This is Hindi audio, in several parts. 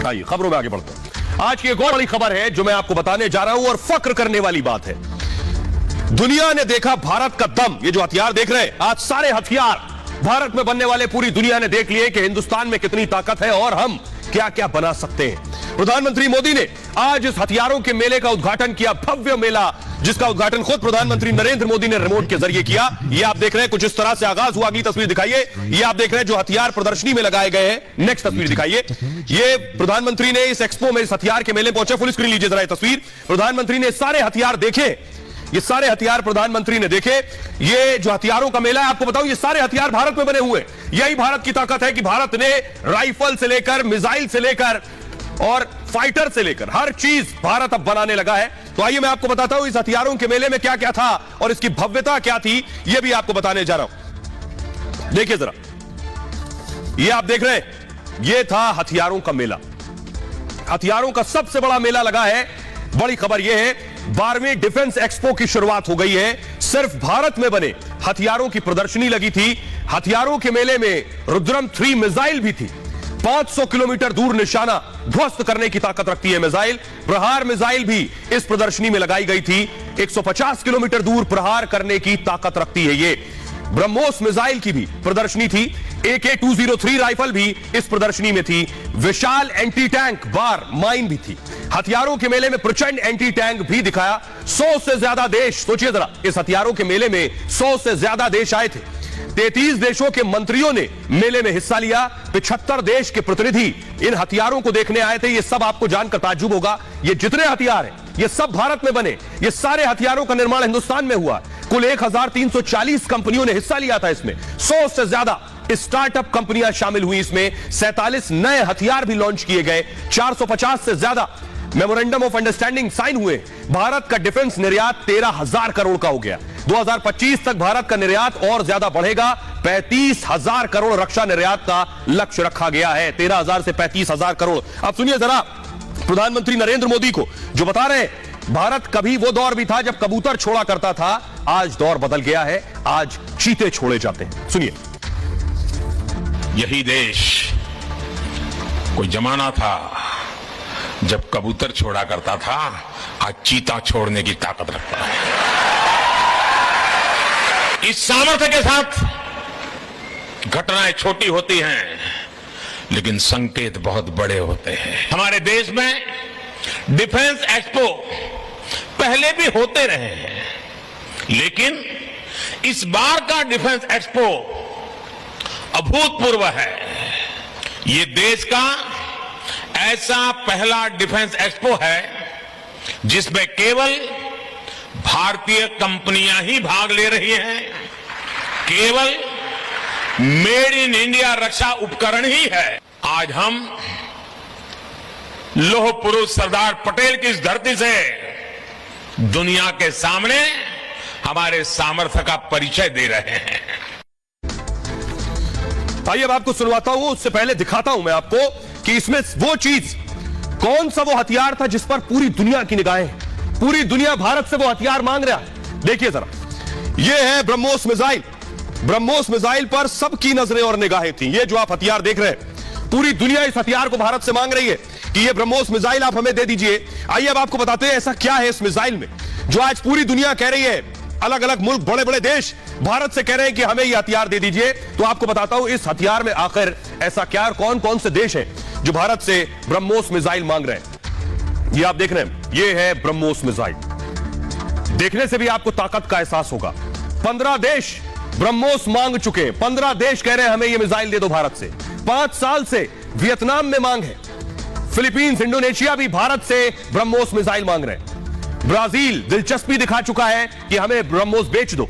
आइए खबरों में आगे बढ़ते हैं। आज की एक और बड़ी खबर है जो मैं आपको बताने जा रहा हूं और फक्र करने वाली बात है। दुनिया ने देखा भारत का दम। ये जो हथियार देख रहे हैं, आज सारे हथियार भारत में बनने वाले पूरी दुनिया ने देख लिए कि हिंदुस्तान में कितनी ताकत है और हम क्या क्या बना सकते हैं। प्रधानमंत्री मोदी ने आज इस हथियारों के मेले का उद्घाटन किया, भव्य मेला जिसका उद्घाटन खुद प्रधानमंत्री नरेंद्र मोदी ने रिमोट के जरिए किया। ये आप देख रहे हैं, कुछ इस तरह से आगाज हुआ। अगली तस्वीर दिखाइए। ये आप देख रहे हैं जो हथियार प्रदर्शनी में लगाए गए हैं। नेक्स्ट तस्वीर दिखाइए। ये प्रधानमंत्री ने इस एक्सपो में इस हथियार के मेले पहुंचे। फुल स्क्रीन लीजिए जरा तस्वीर। प्रधानमंत्री ने सारे हथियार देखे, ये सारे हथियार प्रधानमंत्री ने देखे। ये जो हथियारों का मेला है, आपको बताऊं ये सारे हथियार भारत में बने हुए। यही भारत की ताकत है कि भारत ने राइफल से लेकर मिसाइल से लेकर और फाइटर से लेकर हर चीज भारत अब बनाने लगा है। तो आइए मैं आपको बताता हूं इस हथियारों के मेले में क्या क्या था और इसकी भव्यता क्या थी, यह भी आपको बताने जा रहा हूं। देखिए जरा, ये आप देख रहे हैं, यह था हथियारों का मेला। हथियारों का सबसे बड़ा मेला लगा है। बड़ी खबर यह है, 12वीं डिफेंस एक्सपो की शुरुआत हो गई है। सिर्फ भारत में बने हथियारों की प्रदर्शनी लगी थी। हथियारों के मेले में रुद्रम 3 मिसाइल भी थी। 500 किलोमीटर दूर निशाना ध्वस्त करने की ताकत रखती है मिसाइल। प्रहार मिसाइल भी इस प्रदर्शनी में लगाई गई थी। 150 किलोमीटर दूर प्रहार करने की ताकत रखती है ये। ब्रह्मोस मिसाइल की भी प्रदर्शनी थी। AK-203 राइफल भी इस प्रदर्शनी में थी। विशाल एंटी टैंक बार माइन भी थी। हथियारों के मेले में प्रचंड एंटी टैंक भी दिखाया। 100 से ज्यादा देश, सोचिए जरा, इस हथियारों के मेले में 100 से ज्यादा देश आए थे। 33 देशों के मंत्रियों ने मेले में हिस्सा लिया। 75 देश के प्रतिनिधि इन हथियारों को देखने आए थे। ये सब आपको जानकर ताज्जुब होगा, ये जितने हथियार हैं ये सब भारत में बने। ये सारे हथियारों का निर्माण हिंदुस्तान में हुआ। कुल 1340 कंपनियों ने हिस्सा लिया था इसमें। 100 से ज्यादा स्टार्टअप कंपनियां शामिल हुई इसमें। 47 नए हथियार भी लॉन्च किए गए। 450 से ज्यादा मेमोरेंडम ऑफ अंडरस्टैंडिंग साइन हुए। भारत का डिफेंस निर्यात 13,000 करोड़ का हो गया। 2025 तक भारत का निर्यात और ज्यादा बढ़ेगा। 35,000 करोड़ रक्षा निर्यात का लक्ष्य रखा गया है। 13,000 से 35,000 करोड़। अब सुनिए जरा प्रधानमंत्री नरेंद्र मोदी को जो बता रहे हैं, भारत कभी वो दौर भी था जब कबूतर छोड़ा करता था, आज दौर बदल गया है। आज चीते छोड़े जाते हैं। सुनिए। यही देश कोई जमाना था जब कबूतर छोड़ा करता था, आज चीता छोड़ने की ताकत रखता है। इस सामर्थ्य के साथ घटनाएं छोटी होती हैं लेकिन संकेत बहुत बड़े होते हैं। हमारे देश में डिफेंस एक्सपो पहले भी होते रहे हैं, लेकिन इस बार का डिफेंस एक्सपो अभूतपूर्व है। ये देश का ऐसा पहला डिफेंस एक्सपो है जिसमें केवल भारतीय कंपनियां ही भाग ले रही हैं। केवल मेड इन इंडिया रक्षा उपकरण ही है। आज हम लौह पुरुष सरदार पटेल की इस धरती से दुनिया के सामने हमारे सामर्थ्य का परिचय दे रहे हैं। आइए अब आपको सुनवाता हूं, उससे पहले दिखाता हूं मैं आपको कि इसमें वो चीज, कौन सा वो हथियार था जिस पर पूरी दुनिया की निगाहें, पूरी दुनिया भारत से वो हथियार मांग रहा है। देखिए जरा, ये है ब्रह्मोस मिसाइल। ब्रह्मोस मिसाइल पर सबकी नजरें और निगाहें थी। ये जो आप हथियार देख रहे हैं, पूरी दुनिया इस हथियार को भारत से मांग रही है कि ये ब्रह्मोस मिसाइल आप हमें दे दीजिए। आइए अब आपको बताते हैं ऐसा क्या है इस मिसाइल में जो आज पूरी दुनिया कह रही है। अलग अलग मुल्क, बड़े बड़े देश भारत से कह रहे हैं कि हमें ये हथियार दे दीजिए। तो आपको बताता हूं इस हथियार में आखिर ऐसा क्या और कौन कौन से देश हैं जो भारत से ब्रह्मोस मिसाइल मांग रहे हैं। ये आप देख रहे हैं, ये है ब्रह्मोस मिसाइल। देखने से भी आपको ताकत का एहसास होगा। 15 देश ब्रह्मोस मांग चुके हैं। 15 देश कह रहे हैं हमें ये मिसाइल दे दो भारत से। 5 साल से वियतनाम में मांग है। फिलीपींस, इंडोनेशिया भी भारत से ब्रह्मोस मिसाइल मांग रहे हैं। ब्राजील दिलचस्पी दिखा चुका है कि हमें ब्रह्मोस बेच दो।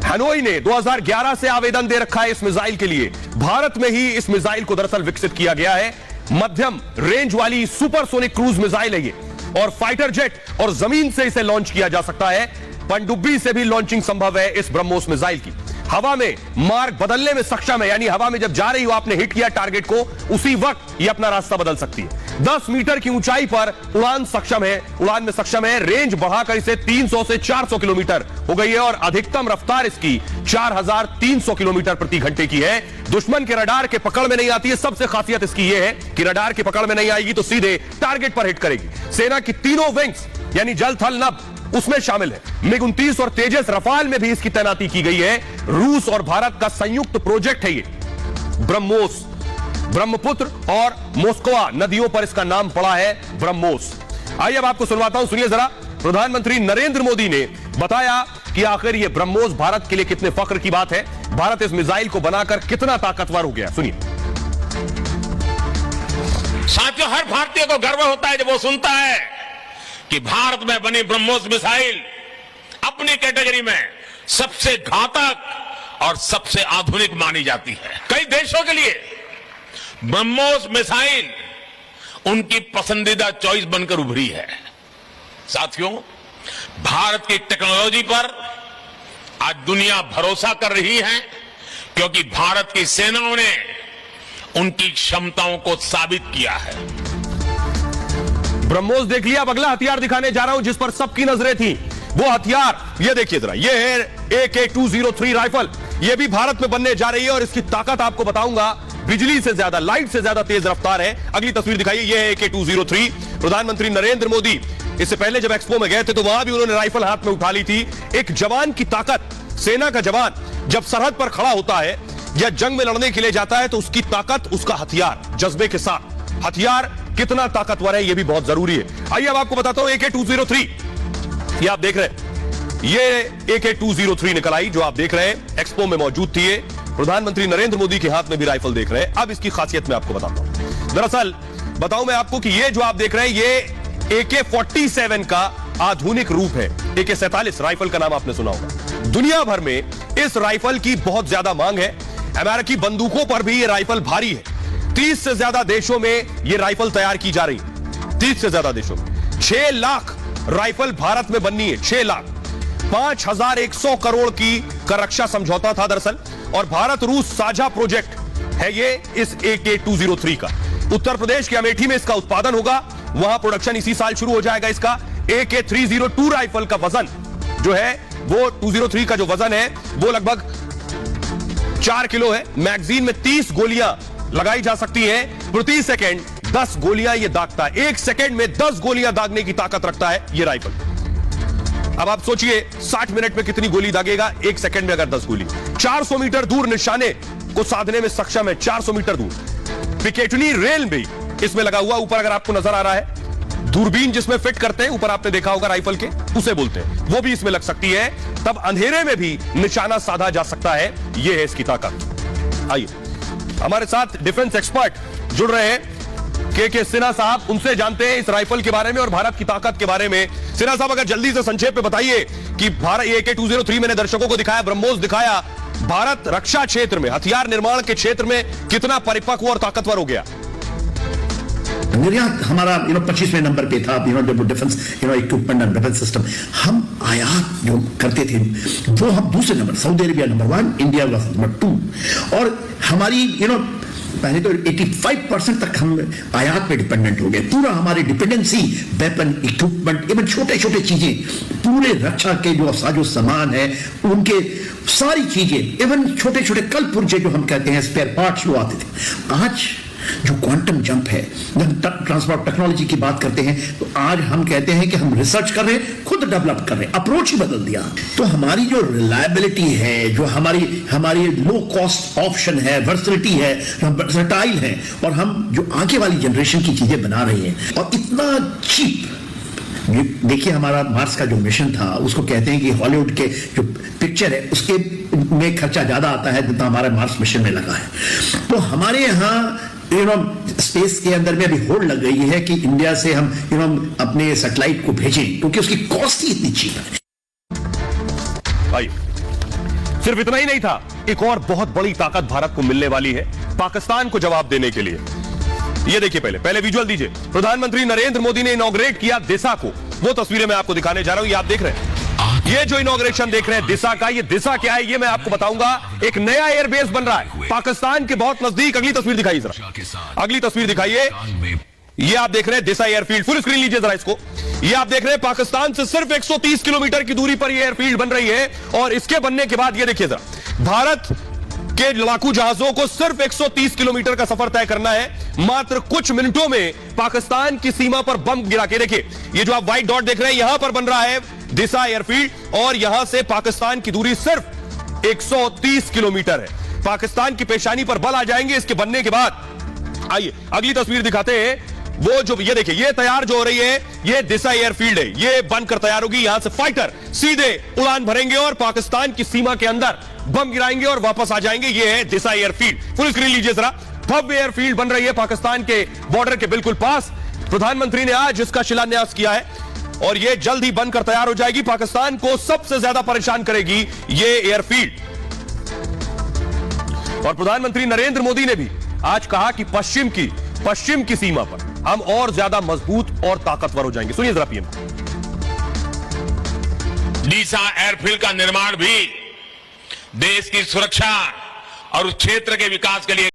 हनोई ने 2011 से आवेदन दे रखा है इस मिसाइल के लिए। भारत में ही इस मिसाइल को दरअसल विकसित किया गया है। मध्यम रेंज वाली सुपरसोनिक क्रूज मिसाइल है ये, और फाइटर जेट और जमीन से इसे लॉन्च किया जा सकता है। पनडुब्बी से भी लॉन्चिंग संभव है इस ब्रह्मोस मिसाइल की। हवा में मार्ग बदलने में सक्षम है, यानी हवा में जब जा रही हो आपने हिट किया टारगेट को, उसी वक्त ये अपना रास्ता बदल सकती है। 10 मीटर की ऊंचाई पर उड़ान में सक्षम है। रेंज बढ़ाकर इसे 300 से 400 किलोमीटर हो गई है और अधिकतम रफ्तार इसकी 4300 किलोमीटर प्रति घंटे की है। दुश्मन के रडार के पकड़ में नहीं आती है। सबसे खासियत इसकी यह है कि रडार के पकड़ में नहीं आएगी तो सीधे टारगेट पर हिट करेगी। सेना की तीनों विंग्स यानी जल थल नभ उसमें शामिल है। मिग-29 और तेजस रफाल में भी इसकी तैनाती की गई है। रूस और भारत का संयुक्त प्रोजेक्ट है ये ब्रह्मोस। ब्रह्मपुत्र और मोस्कवा नदियों पर इसका नाम पड़ा है ब्रह्मोस। आइए अब आपको सुनवाता हूं, सुनिए जरा। प्रधानमंत्री नरेंद्र मोदी ने बताया कि आखिर ये ब्रह्मोस भारत के लिए कितने फख्र की बात है, भारत इस मिसाइल को बनाकर कितना ताकतवर हो गया। सुनिए। साथियों, हर भारतीय को गर्व होता है जब वो सुनता है कि भारत में बनी ब्रह्मोस मिसाइल अपनी कैटेगरी में सबसे घातक और सबसे आधुनिक मानी जाती है। कई देशों के लिए ब्रह्मोस मिसाइल उनकी पसंदीदा चॉइस बनकर उभरी है। साथियों, भारत की टेक्नोलॉजी पर आज दुनिया भरोसा कर रही है क्योंकि भारत की सेनाओं ने उनकी क्षमताओं को साबित किया है। ब्रह्मोस देख लिया। अब अगला हथियार दिखाने जा रहा हूं जिस पर सबकी नजरें थी। वो हथियार ये देखिए जरा, ये है AK-203 राइफल। ये भी भारत में बनने जा रही है और इसकी ताकत आपको बताऊंगा, बिजली से ज्यादा, लाइट से ज्यादा तेज रफ्तार है। अगली तस्वीर दिखाइए, ये है AK-203। प्रधानमंत्री नरेंद्र मोदी इससे पहले जब एक्सपो में गए थे तो वहां भी उन्होंने राइफल हाथ में उठा ली थी। एक जवान की ताकत, सेना का जवान जब सरहद पर खड़ा होता है या जंग में लड़ने के लिए जाता है तो उसकी ताकत, उसका हथियार, जज्बे के साथ हथियार कितना ताकतवर है, यह भी बहुत जरूरी है। आइए अब आपको बताता हूं AK-203। ये आप देख रहे हैं, ये AK-203 निकल आई जो आप देख रहे हैं, एक्सपो में मौजूद थी। ये प्रधानमंत्री नरेंद्र मोदी के हाथ में भी राइफल देख रहे हैं। अब इसकी खासियत मैं आपको बताता हूं। दरअसल बताऊं मैं आपको कि ये जो आप देख रहे हैं ये AK-47 का आधुनिक रूप है। AK-47 राइफल का नाम आपने सुना होगा। दुनिया भर में इस राइफल की बहुत ज्यादा मांग है। अमेरिकी बंदूकों पर भी ये राइफल भारी है। 30 से ज्यादा देशों में ये राइफल तैयार की जा रही है। 30 से ज्यादा देशों में 6 लाख राइफल भारत में बननी है। 6 लाख 5100 करोड़ का रक्षा समझौता था दरअसल, और भारत रूस साझा प्रोजेक्ट है ये इस AK-203 का। उत्तर प्रदेश के अमेठी में इसका उत्पादन होगा, वहां प्रोडक्शन इसी साल शुरू हो जाएगा इसका। AK-302 राइफल का वजन जो है वो 203 का जो वजन है वो लगभग 4 किलो है। मैगजीन में 30 गोलियां लगाई जा सकती हैं प्रति सेकंड। 10 गोलियां ये दागता है। 1 सेकंड में 10 गोलियां दागने की ताकत रखता है ये राइफल। अब आप सोचिए 60 मिनट में कितनी गोली दागेगा 1 सेकंड में अगर 10 गोली। 400 मीटर दूर निशाने को साधने में सक्षम है। 400 मीटर दूर। पिकेटनी रेल भी इसमें लगा हुआ, ऊपर अगर आपको नजर आ रहा है दूरबीन जिसमें फिट करते हैं, ऊपर आपने देखा होगा राइफल के, उसे बोलते हैं, वो भी इसमें लग सकती है। तब अंधेरे में भी निशाना साधा जा सकता है। यह है इसकी ताकत। आइए हमारे साथ डिफेंस एक्सपर्ट जुड़ रहे हैं, के सिन्हा साहब, उनसे जानते हैं इस राइफल के बारे में और भारत की ताकत के बारे में। सिन्हा साहब, अगर जल्दी से संक्षेप में बताइए कि भारत AK-203 मैंने दर्शकों को दिखाया, ब्रह्मोस दिखाया, भारत रक्षा क्षेत्र में, हथियार निर्माण के क्षेत्र में कितना परिपक्व और ताकतवर हो गया? निर्यात हमारा 25वें नंबर पे था, जब defence equipment and defence system हम आयात जो करते थे वो हम दूसरे number, Saudi Arabia number 1, India was number 2। और हमारी पहले तो 85% तक हम आयात पे डिपेंडेंट हो गए। पूरा हमारी डिपेंडेंसी वेपन, इक्विपमेंट, इवन छोटे छोटे चीजें, पूरे रक्षा के जो साजो सामान है उनके सारी चीजें, इवन छोटे छोटे कल पुर्जे जो हम कहते हैं स्पेयर पार्ट्स जो आते थे। आज जो क्वांटम जंप है, जब ट्रांसपोर्ट टेक्नोलॉजी की बात करते हैं तो आज हम कहते हैं कि हम रिसर्च कर रहे हैं, खुद डेवलप कर रहे हैं, अप्रोच ही बदल दिया। तो हमारी जो रिलायबिलिटी है, जो हमारी लो कॉस्ट ऑप्शन है, वर्सटिलिटी है, हम वर्सटाइल है, और हम जो आगे वाली जनरेशन की चीजें बना रहे हैं और इतना चीप। देखिए हमारा मार्स का जो मिशन था उसको कहते हैं कि हॉलीवुड के जो पिक्चर है उसके में खर्चा ज्यादा आता है जितना हमारे मार्स मिशन में लगा है। तो हमारे यहाँ स्पेस के अंदर में अभी होड़ लग गई है कि इंडिया से हम अपने सैटेलाइट को भेजें क्योंकि उसकी कॉस्ट ही इतनी चीप है। भाई सिर्फ इतना ही नहीं था, एक और बहुत बड़ी ताकत भारत को मिलने वाली है पाकिस्तान को जवाब देने के लिए। ये देखिए, पहले विजुअल दीजिए। प्रधानमंत्री नरेंद्र मोदी ने इनॉग्रेट किया दिशा को। वो तस्वीरें मैं आपको दिखाने जा रहा हूं, ये आप देख रहे हैं। ये जो इनॉग्रेशन देख रहे हैं दिशा का, ये दिशा क्या है ये मैं आपको बताऊंगा। एक नया एयरबेस बन रहा है पाकिस्तान के बहुत नजदीक। अगली तस्वीर दिखाइए जरा, अगली तस्वीर दिखाइए। ये आप देख रहे हैं दिशा एयरफील्ड, फुल स्क्रीन लीजिए जरा इसको। ये आप देख रहे हैं पाकिस्तान से सिर्फ 130 किलोमीटर की दूरी पर ये एयरफील्ड बन रही है। और इसके बनने के बाद ये देखिए जरा, भारत के लड़ाकू जहाजों को सिर्फ 130 किलोमीटर का सफर तय करना है। मात्र कुछ मिनटों में पाकिस्तान की सीमा पर बम गिरा के, देखिए ये जो आप व्हाइट डॉट देख रहे हैं, यहां पर बन रहा है दिशा एयरफील्ड और यहां से पाकिस्तान की दूरी सिर्फ 130 किलोमीटर है। पाकिस्तान की पेशानी पर बल आ जाएंगे इसके बनने के बाद। आइए अगली तस्वीर दिखाते हैं। वो जो ये देखिए, ये तैयार जो हो रही है, ये दिशा एयरफील्ड है, ये बनकर तैयार होगी। यहां से फाइटर सीधे उड़ान भरेंगे और पाकिस्तान की सीमा के अंदर बम गिराएंगे और वापस आ जाएंगे। ये है दिशा एयरफील्ड, फुल स्क्रीन लीजिए जरा। भव्य एयरफील्ड बन रही है पाकिस्तान के बॉर्डर के बिल्कुल पास। प्रधानमंत्री ने आज इसका शिलान्यास किया है और ये जल्द ही बनकर तैयार हो जाएगी। पाकिस्तान को सबसे ज्यादा परेशान करेगी ये एयरफील्ड। और प्रधानमंत्री नरेंद्र मोदी ने भी आज कहा कि पश्चिम की सीमा पर हम और ज्यादा मजबूत और ताकतवर हो जाएंगे। सुनिए जरा पीएम। डीसा एयरफील्ड का निर्माण भी देश की सुरक्षा और उस क्षेत्र के विकास के लिए